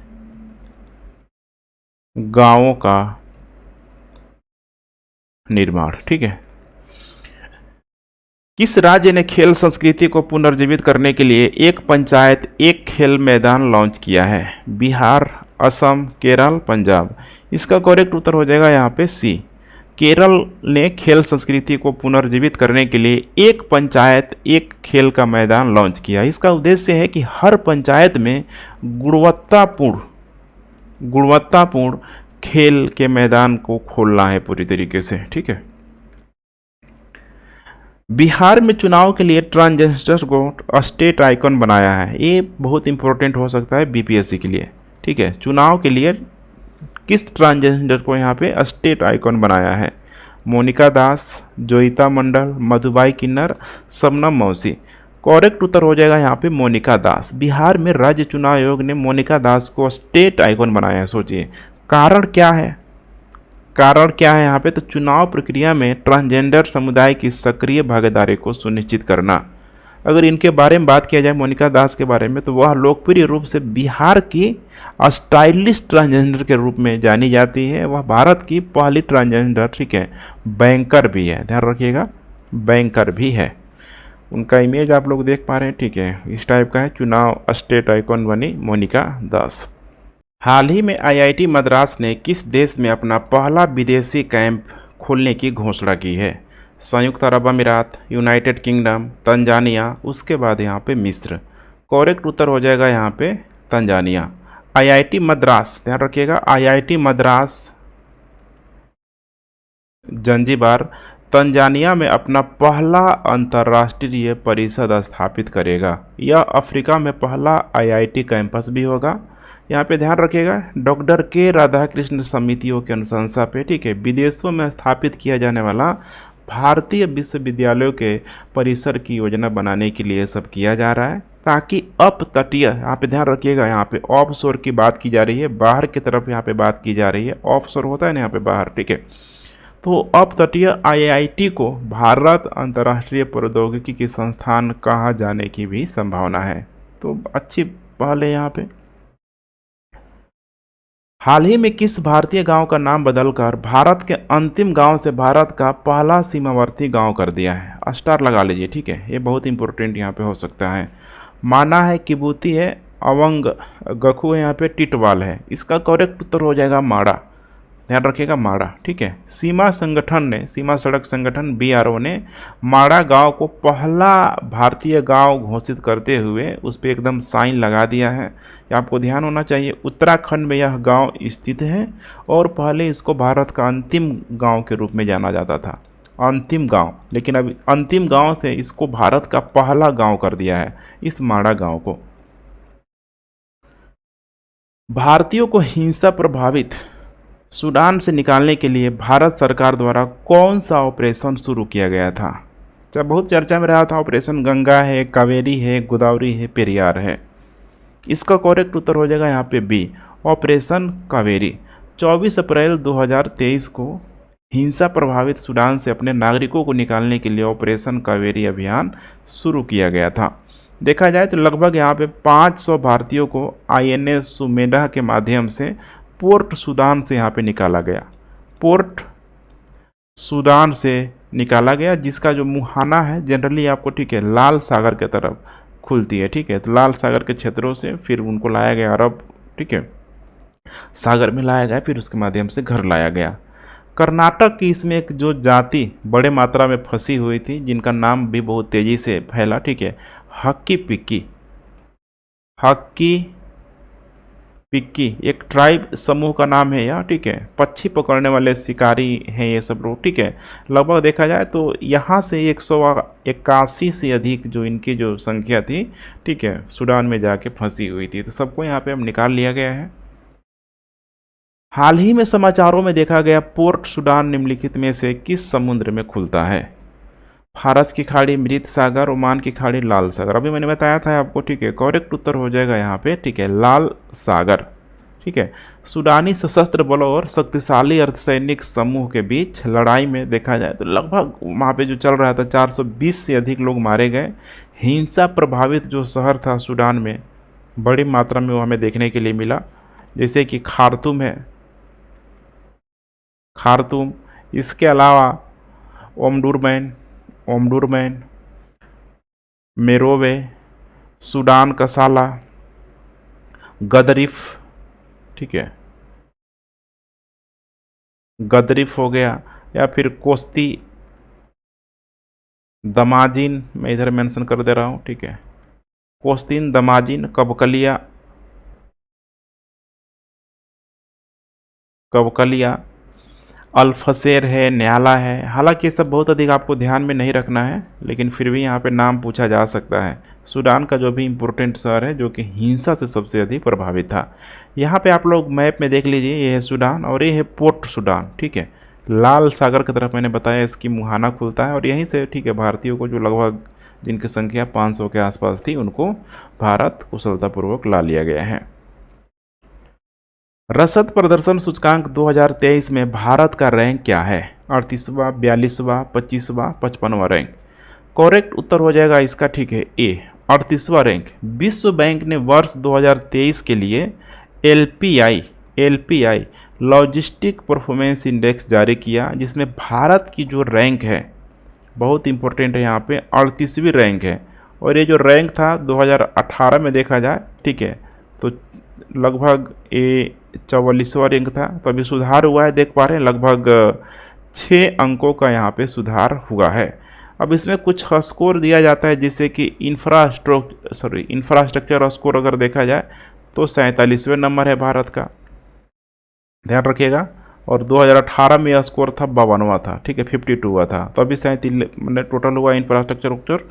A: गांवों का निर्माण, ठीक है। किस राज्य ने खेल संस्कृति को पुनर्जीवित करने के लिए एक पंचायत एक खेल मैदान लॉन्च किया है? बिहार, असम, केरल, पंजाब। इसका करेक्ट उत्तर हो जाएगा यहाँ पे सी। केरल ने खेल संस्कृति को पुनर्जीवित करने के लिए एक पंचायत एक खेल का मैदान लॉन्च किया। इसका उद्देश्य है कि हर पंचायत में गुणवत्तापूर्ण खेल के मैदान को खोलना है पूरी तरीके से, ठीक है। बिहार में चुनाव के लिए ट्रांसजेंडर को स्टेट आइकॉन बनाया है। ये बहुत इंपॉर्टेंट हो सकता है बीपीएससी के लिए, ठीक है। चुनाव के लिए किस ट्रांसजेंडर को यहाँ पे स्टेट आइकॉन बनाया है? मोनिका दास, जोईता मंडल, मधुबाई किन्नर, शबनम मौसी। करेक्ट उत्तर हो जाएगा यहाँ पे मोनिका दास। बिहार में राज्य चुनाव आयोग ने मोनिका दास को स्टेट आइकॉन बनाया है। सोचिए कारण क्या है, यहाँ पे? तो चुनाव प्रक्रिया में ट्रांसजेंडर समुदाय की सक्रिय भागीदारी को सुनिश्चित करना। अगर इनके बारे में बात किया जाए, मोनिका दास के बारे में, तो वह लोकप्रिय रूप से बिहार की स्टाइलिश ट्रांसजेंडर के रूप में जानी जाती है। वह भारत की पहली ट्रांसजेंडर, ठीक है, बैंकर भी है। ध्यान रखिएगा, बैंकर भी है। उनका इमेज आप लोग देख पा रहे हैं, ठीक है, इस टाइप का है। चुनाव स्टेट आइकॉन बनी मोनिका दास। हाल ही में आईआईटी मद्रास ने किस देश में अपना पहला विदेशी कैंप खोलने की घोषणा की है? संयुक्त अरब अमीरात, यूनाइटेड किंगडम, तंजानिया, उसके बाद यहाँ पे मिस्र। करेक्ट उत्तर हो जाएगा यहाँ पे तंजानिया। आईआईटी मद्रास, ध्यान रखिएगा, आईआईटी मद्रास जंजीबार तंजानिया में अपना पहला अंतर्राष्ट्रीय परिषद स्थापित करेगा। यह अफ्रीका में पहला आईआईटी कैंपस भी होगा। यहाँ पे ध्यान रखिएगा, डॉक्टर के राधाकृष्ण समितियों के अनुशंसा पे, ठीक है, विदेशों में स्थापित किया जाने वाला भारतीय विश्वविद्यालयों के परिसर की योजना बनाने के लिए सब किया जा रहा है, ताकि अपतटीय, यहाँ पे ध्यान रखिएगा, यहाँ पे ऑफशोर की बात की जा रही है, बाहर की तरफ यहाँ पे बात की जा रही है। ऑफशोर होता है ना यहाँ पे बाहर, ठीक है। तो अपतटीय आईआईटी को भारत अंतर्राष्ट्रीय प्रौद्योगिकी की संस्थान कहा जाने की भी संभावना है। तो अच्छी पहल है यहाँ पे। हाल ही में किस भारतीय गांव का नाम बदलकर भारत के अंतिम गांव से भारत का पहला सीमावर्ती गांव कर दिया है? स्टार लगा लीजिए, ठीक है, ये बहुत इंपॉर्टेंट यहाँ पे हो सकता है। माना है, किबूती है, अवंग गखू है, यहाँ पे टिटवाल है। इसका करेक्ट उत्तर हो जाएगा माड़ा। ध्यान रखिएगा माड़ा, ठीक है। सीमा संगठन ने, सीमा सड़क संगठन BRO ने माड़ा गांव को पहला भारतीय गांव घोषित करते हुए उस पर एकदम साइन लगा दिया है। ये आपको ध्यान होना चाहिए। उत्तराखंड में यह गांव स्थित है और पहले इसको भारत का अंतिम गांव के रूप में जाना जाता था, अंतिम गांव, लेकिन अब अंतिम गांव से इसको भारत का पहला गांव कर दिया है, इस माड़ा गांव को। भारतीयों को हिंसा प्रभावित सूडान से निकालने के लिए भारत सरकार द्वारा कौन सा ऑपरेशन शुरू किया गया था? जब बहुत चर्चा में रहा था ऑपरेशन गंगा है, कावेरी है, गोदावरी है, पेरियार है। इसका करेक्ट उत्तर हो जाएगा यहाँ पे बी, ऑपरेशन कावेरी। 24 अप्रैल 2023 को हिंसा प्रभावित सूडान से अपने नागरिकों को निकालने के लिए ऑपरेशन कावेरी अभियान शुरू किया गया था। देखा जाए तो लगभग यहाँ पे 500 भारतीयों को INS सुमेधा के माध्यम से पोर्ट सूडान से यहाँ पे निकाला गया, पोर्ट सूडान से निकाला गया, जिसका जो मुहाना है जनरली आपको, ठीक है, लाल सागर के तरफ खुलती है, ठीक है। तो लाल सागर के क्षेत्रों से फिर उनको लाया गया अरब, ठीक है, सागर में लाया गया, फिर उसके माध्यम से घर लाया गया। कर्नाटक की इसमें एक जो जाति बड़े मात्रा में फंसी हुई थी, जिनका नाम भी बहुत तेज़ी से फैला, ठीक है, हक्की पिक्की, हक्की पिक्की एक ट्राइब समूह का नाम है यह, ठीक है। पक्षी पकड़ने वाले शिकारी हैं ये सब लोग, ठीक है। लगभग देखा जाए तो यहाँ से 181 से अधिक जो इनकी जो संख्या थी, ठीक है, सूडान में जाके फंसी हुई थी। तो सबको यहाँ पे हम निकाल लिया गया है। हाल ही में समाचारों में देखा गया पोर्ट सूडान निम्नलिखित में से किस समुद्र में खुलता है? फारस की खाड़ी, मृत सागर, ओमान की खाड़ी, लाल सागर। अभी मैंने बताया था आपको, ठीक है। करेक्ट उत्तर हो जाएगा यहाँ पे, ठीक है, लाल सागर, ठीक है। सूडानी सशस्त्र बलों और शक्तिशाली अर्धसैनिक समूह के बीच लड़ाई में देखा जाए तो लगभग वहाँ पे जो चल रहा था 420 से अधिक लोग मारे गए। हिंसा प्रभावित जो शहर था सूडान में बड़ी मात्रा में वो हमें देखने के लिए मिला, जैसे कि खार्तूम है, खार्तूम, इसके अलावा ओमडुरमैन, मेरोवे, सूडान कसाला, गदरिफ, ठीक है, गदरिफ हो गया, या फिर कोस्ती दमाजिन, मैं इधर मेंशन कर दे रहा हूँ, ठीक है, कोस्तीन, दमाजिन, कबकलिया, अल्फसेर है, न्याला है। हालांकि ये सब बहुत अधिक आपको ध्यान में नहीं रखना है, लेकिन फिर भी यहाँ पे नाम पूछा जा सकता है। सूडान का जो भी इम्पोर्टेंट शहर है जो कि हिंसा से सबसे अधिक प्रभावित था। यहाँ पे आप लोग मैप में देख लीजिए, ये है सूडान और ये है पोर्ट सूडान, ठीक है। लाल सागर की तरफ मैंने बताया इसकी मुहाना खुलता है और यहीं से, ठीक है, भारतीयों को जो लगभग जिनकी संख्या 500 के आसपास थी उनको भारत कुशलतापूर्वक ला लिया गया है। रसद प्रदर्शन सूचकांक 2023 में भारत का रैंक क्या है? 38वां, 42वां, 25वां, 55वां रैंक। करेक्ट उत्तर हो जाएगा इसका, ठीक है, ए, 38वां रैंक। विश्व बैंक ने वर्ष 2023 के लिए LPI लॉजिस्टिक परफॉर्मेंस इंडेक्स जारी किया, जिसमें भारत की जो रैंक है बहुत इंपॉर्टेंट है, यहाँ पे 38वीं रैंक है। और ये जो रैंक था 2018 में देखा जाए, ठीक है, तो लगभग ये 44वां रैंक था। तो अभी सुधार हुआ है, देख पा रहे हैं, लगभग 6 अंकों का यहाँ पे सुधार हुआ है। अब इसमें कुछ स्कोर दिया जाता है, जैसे कि इंफ्रास्ट्रक्चर स्कोर अगर देखा जाए तो 47वें नंबर है भारत का, ध्यान रखिएगा। और 2018 में यह स्कोर था 52वां था, ठीक है, 52वां था। तो अभी 37 मतलब टोटल हुआ इंफ्रास्ट्रक्चर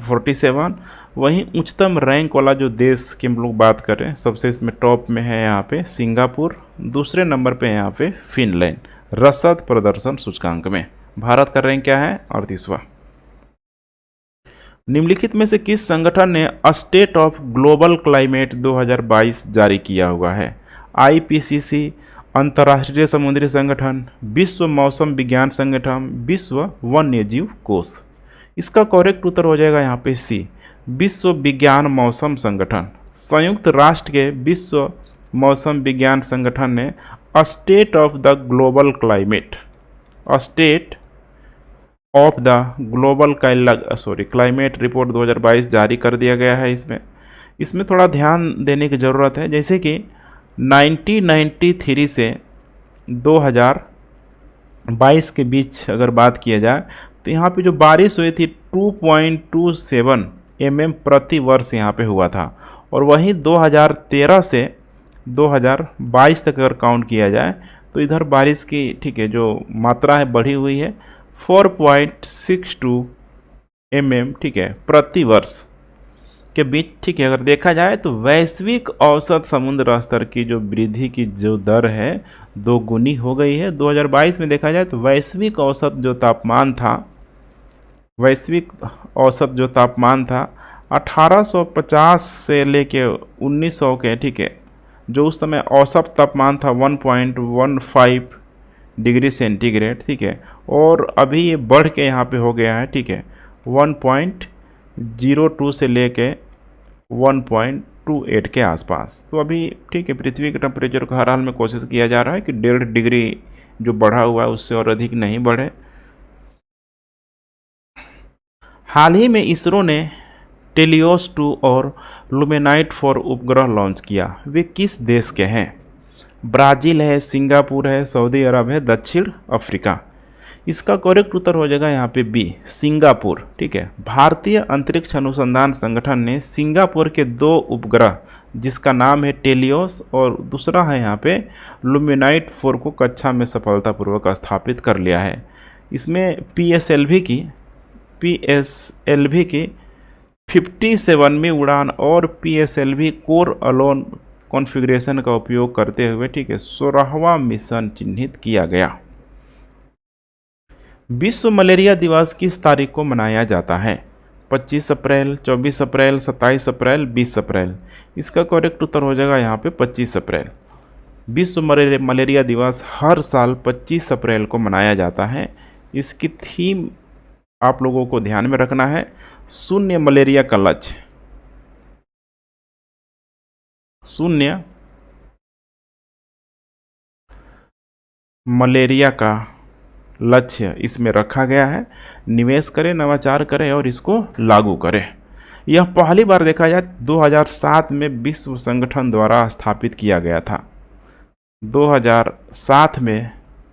A: 47। वहीं उच्चतम रैंक वाला जो देश की हम लोग बात करें, सबसे इसमें टॉप में है यहाँ पे सिंगापुर, दूसरे नंबर पे यहाँ पे फिनलैंड। रसद प्रदर्शन सूचकांक में भारत का रैंक क्या है? 38वां। निम्नलिखित में से किस संगठन ने स्टेट ऑफ ग्लोबल क्लाइमेट 2022 जारी किया हुआ है? IPCC, अंतर्राष्ट्रीय समुद्री संगठन, विश्व मौसम विज्ञान संगठन, विश्व वन्य जीव कोष। इसका करेक्ट उत्तर हो जाएगा यहाँ पे सी, विश्व विज्ञान मौसम संगठन। संयुक्त राष्ट्र के विश्व मौसम विज्ञान संगठन ने state of the global climate, state of the global climate report 2022 जारी कर दिया गया है। इसमें थोड़ा ध्यान देने की ज़रूरत है, जैसे कि 1993 से 2022 के बीच अगर बात किया जाए तो यहाँ पे जो बारिश हुई थी 2.27 प्रति वर्ष यहाँ पे हुआ था। और वहीं 2013 से 2022 तक अगर काउंट किया जाए तो इधर बारिश की ठीक है जो मात्रा है बढ़ी हुई है 4.62 ठीक है प्रति वर्ष के बीच। ठीक है, अगर देखा जाए तो वैश्विक औसत समुद्र स्तर की जो वृद्धि की जो दर है 2 गुनी हो गई है। 2022 में देखा जाए तो वैश्विक औसत जो तापमान था 1850 से लेके 1900 के ठीक है जो उस समय औसत तापमान था 1.15 डिग्री सेंटीग्रेड ठीक है, और अभी ये बढ़ के यहाँ पे हो गया है ठीक है 1.02 से लेके 1.28 के आसपास। तो अभी ठीक है पृथ्वी के टेम्परेचर को हर हाल में कोशिश किया जा रहा है कि 1.5 डिग्री जो बढ़ा हुआ है उससे और अधिक नहीं बढ़े। हाल ही में इसरो ने टेलियोस 2 और लुमेनाइट 4 उपग्रह लॉन्च किया। वे किस देश के हैं? ब्राज़ील है, सिंगापुर है, सऊदी अरब है, दक्षिण अफ्रीका। इसका करेक्ट उत्तर हो जाएगा यहाँ पे बी, सिंगापुर। ठीक है, भारतीय अंतरिक्ष अनुसंधान संगठन ने सिंगापुर के 2 उपग्रह जिसका नाम है टेलियोस और दूसरा है यहाँ पे लुमेनाइट 4 को कक्षा में सफलतापूर्वक स्थापित कर लिया है। इसमें PSLV की 57वीं उड़ान और PSLV कोर अलोन कॉन्फ़िगरेशन का उपयोग करते हुए ठीक है 16वां मिशन चिन्हित किया गया। विश्व मलेरिया दिवस किस तारीख को मनाया जाता है? 25 अप्रैल, 24 अप्रैल, 27 अप्रैल, 20 अप्रैल। इसका करेक्ट उत्तर हो जाएगा यहाँ पे 25 अप्रैल। विश्व मलेरिया दिवस हर साल 25 अप्रैल को मनाया जाता है। इसकी थीम आप लोगों को ध्यान में रखना है, शून्य मलेरिया का लक्ष्य। शून्य मलेरिया का लक्ष्य इसमें रखा गया है। निवेश करें, नवाचार करें और इसको लागू करें। यह पहली बार देखा जाए 2007 में विश्व संगठन द्वारा स्थापित किया गया था। 2007 में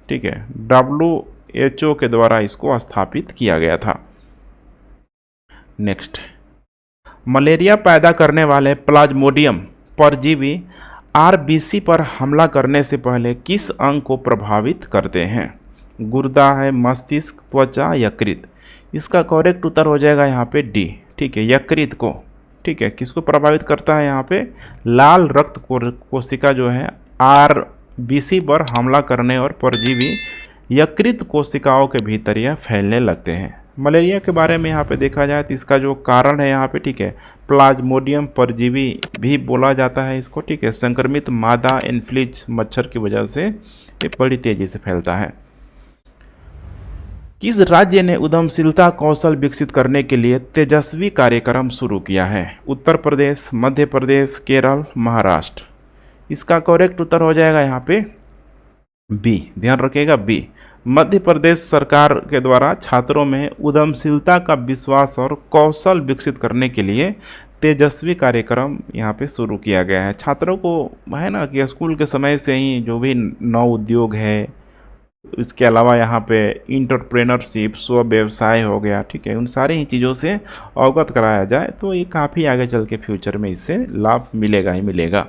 A: ठीक है WHO के द्वारा इसको स्थापित किया गया था। नेक्स्ट, मलेरिया पैदा करने वाले प्लाज्मोडियम परजीवी RBC पर हमला करने से पहले किस अंग को प्रभावित करते हैं? गुर्दा है, मस्तिष्क, त्वचा, यकृत। इसका करेक्ट उत्तर हो जाएगा यहाँ पे डी। ठीक है, यकृत को। ठीक है, किसको प्रभावित करता है? यहाँ पे लाल रक्त कोशिका जो है RBC पर हमला करने और परजीवी यकृत कोशिकाओं के भीतर यह फैलने लगते हैं। मलेरिया के बारे में यहाँ पे देखा जाए तो इसका जो कारण है यहाँ पे ठीक है प्लाज्मोडियम परजीवी भी बोला जाता है इसको। ठीक है, संक्रमित मादा एन्फ्लिज मच्छर की वजह से ये बड़ी तेजी से फैलता है। किस राज्य ने उद्यमशीलता कौशल विकसित करने के लिए तेजस्वी कार्यक्रम शुरू किया है? उत्तर प्रदेश, मध्य प्रदेश, केरल, महाराष्ट्र। इसका करेक्ट उत्तर हो जाएगा यहाँ पे बी। ध्यान रखिएगा बी। मध्य प्रदेश सरकार के द्वारा छात्रों में उद्यमशीलता का विश्वास और कौशल विकसित करने के लिए तेजस्वी कार्यक्रम यहाँ पे शुरू किया गया है। छात्रों को है ना कि स्कूल के समय से ही जो भी नौ उद्योग है, इसके अलावा यहाँ पे इंटरप्रेनरशिप, स्व व्यवसाय हो गया, ठीक है, उन सारी ही चीज़ों से अवगत कराया जाए तो ये काफ़ी आगे चल के फ्यूचर में इससे लाभ मिलेगा ही मिलेगा।